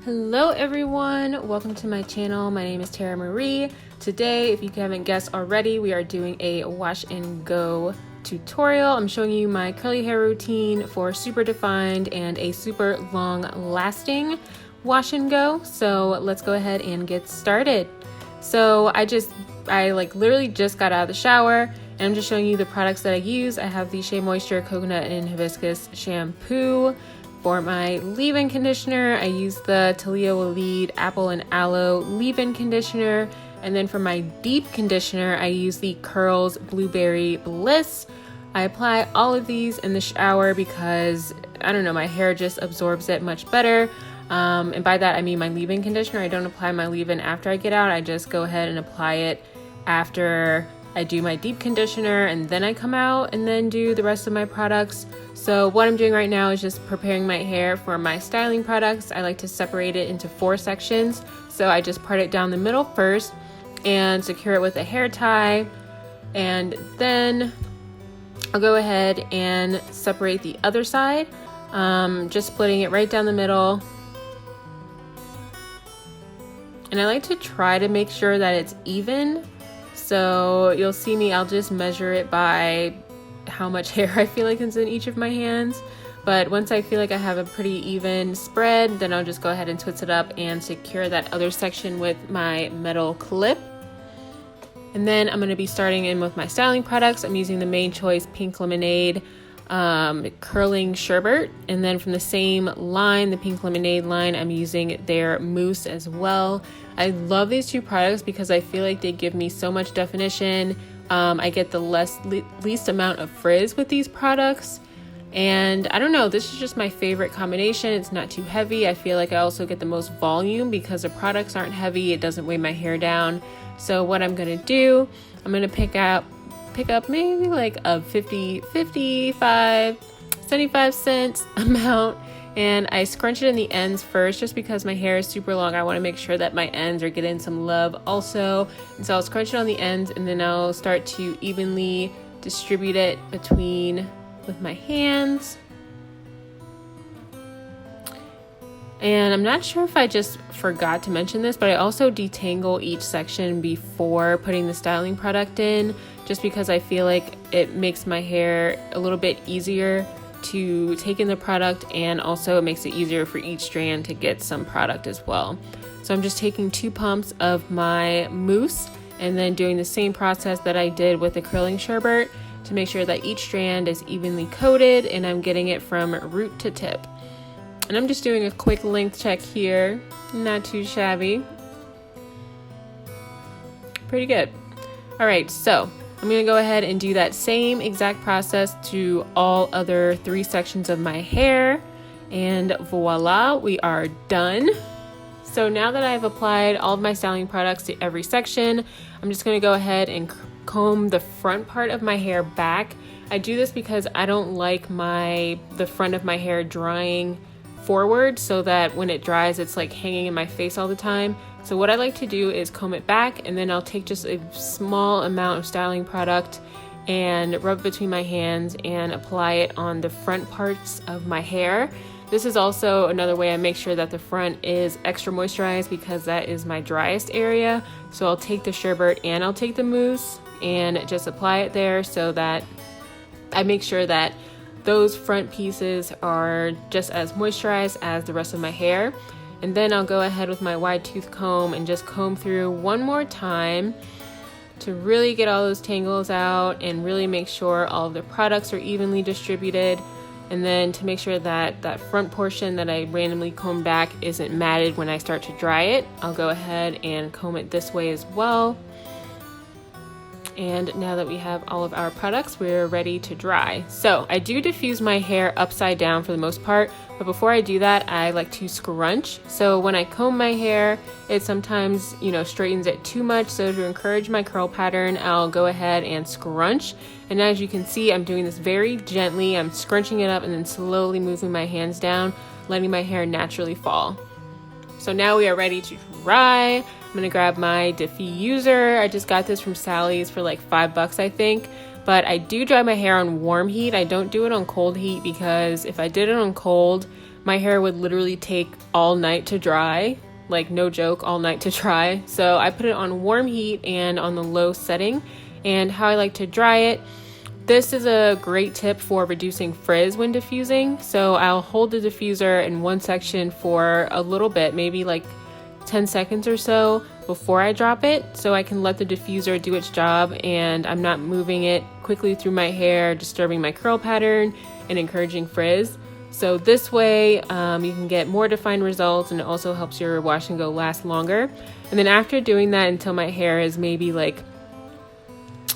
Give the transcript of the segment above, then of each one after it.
Hello everyone, welcome to my channel. My name is Tara Marie. Today, if you haven't guessed already, we are doing a wash and go tutorial. I'm showing you my curly hair routine for super defined and a super long lasting wash and go. So let's go ahead and get started. So I literally just got out of the shower and I'm just showing you the products that I use. I have the Shea Moisture Coconut and Hibiscus Shampoo. For my leave-in conditioner, I use the Taliah Apple and Aloe leave-in conditioner. And then for my deep conditioner, I use the Curls Blueberry Bliss. I apply all of these in the shower because, I don't know, my hair just absorbs it much better. And by that, I mean my leave-in conditioner. I don't apply my leave-in after I get out. I just go ahead and apply it after I do my deep conditioner, and then I come out and then do the rest of my products. So what I'm doing right now is just preparing my hair for my styling products. I like to separate it into 4 sections. So I just part it down the middle first and secure it with a hair tie. And then I'll go ahead and separate the other side, just splitting it right down the middle. And I like to try to make sure that it's even. So you'll see me, I'll just measure it by how much hair I feel like is in each of my hands. But once I feel like I have a pretty even spread, then I'll just go ahead and twist it up and secure that other section with my metal clip. And then I'm going to be starting in with my styling products. I'm using the Main Choice Pink Lemonade curling sherbet, and then from the same line, the Pink Lemonade line, I'm using their mousse as well. I love these 2 products because I feel like they give me so much definition. I get the least amount of frizz with these products, and I don't know, this is just my favorite combination. It's not too heavy. I feel like I also get the most volume because the products aren't heavy. It doesn't weigh my hair down. So what I'm gonna do, I'm gonna pick up maybe like a 75 cents amount, and I scrunch it in the ends first just because my hair is super long. I want to make sure that my ends are getting some love also, and so I'll scrunch it on the ends, and then I'll start to evenly distribute it with my hands. And I'm not sure if I just forgot to mention this, but I also detangle each section before putting the styling product in, just because I feel like it makes my hair a little bit easier to take in the product, and also it makes it easier for each strand to get some product as well. So I'm just taking 2 pumps of my mousse and then doing the same process that I did with the curling sherbet to make sure that each strand is evenly coated and I'm getting it from root to tip. And I'm just doing a quick length check here, not too shabby. Pretty good. All right, so I'm gonna go ahead and do that same exact process to all other 3 sections of my hair, and voila, we are done. So now that I've applied all of my styling products to every section, I'm just gonna go ahead and comb the front part of my hair back. I do this because I don't like the front of my hair drying forward, so that when it dries it's like hanging in my face all the time. So what I like to do is comb it back, and then I'll take just a small amount of styling product and rub it between my hands and apply it on the front parts of my hair. This is also another way I make sure that the front is extra moisturized because that is my driest area. So I'll take the sherbet and I'll take the mousse and just apply it there so that I make sure that those front pieces are just as moisturized as the rest of my hair. And then I'll go ahead with my wide tooth comb and just comb through one more time to really get all those tangles out and really make sure all of the products are evenly distributed. And then to make sure that that front portion that I randomly comb back isn't matted when I start to dry it, I'll go ahead and comb it this way as well. And now that we have all of our products, we're ready to dry. So I do diffuse my hair upside down for the most part, but before I do that, I like to scrunch. So when I comb my hair, it sometimes, straightens it too much. So to encourage my curl pattern, I'll go ahead and scrunch. And as you can see, I'm doing this very gently. I'm scrunching it up and then slowly moving my hands down, letting my hair naturally fall. So now we are ready to dry. I'm gonna grab my diffuser. I just got this from Sally's for like $5, I think. But I do dry my hair on warm heat. I don't do it on cold heat because if I did it on cold, my hair would literally take all night to dry, like no joke, all night to dry. So I put it on warm heat and on the low setting. And how I like to dry it, this is a great tip for reducing frizz when diffusing. So I'll hold the diffuser in one section for a little bit, maybe like 10 seconds or so before I drop it, so I can let the diffuser do its job and I'm not moving it quickly through my hair, disturbing my curl pattern and encouraging frizz. So this way you can get more defined results, and it also helps your wash and go last longer. And then after doing that until my hair is maybe like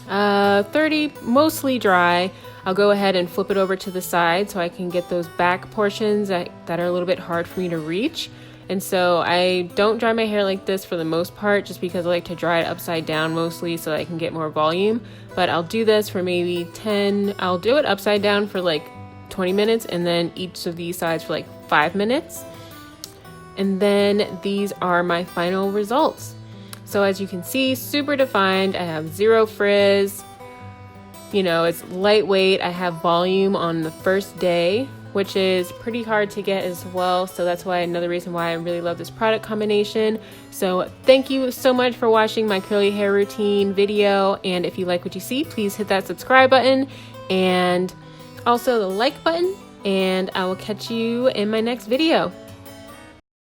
30, mostly dry, I'll go ahead and flip it over to the side so I can get those back portions that are a little bit hard for me to reach. And so I don't dry my hair like this for the most part, just because I like to dry it upside down mostly so that I can get more volume. But I'll do this for maybe I'll do it upside down for like 20 minutes, and then each of these sides for like 5 minutes. And then these are my final results. So as you can see, super defined. I have zero frizz. You know, it's lightweight. I have volume on the first day, which is pretty hard to get as well. So that's why another reason why I really love this product combination. So thank you so much for watching my curly hair routine video. And if you like what you see, please hit that subscribe button and also the like button. And I will catch you in my next video.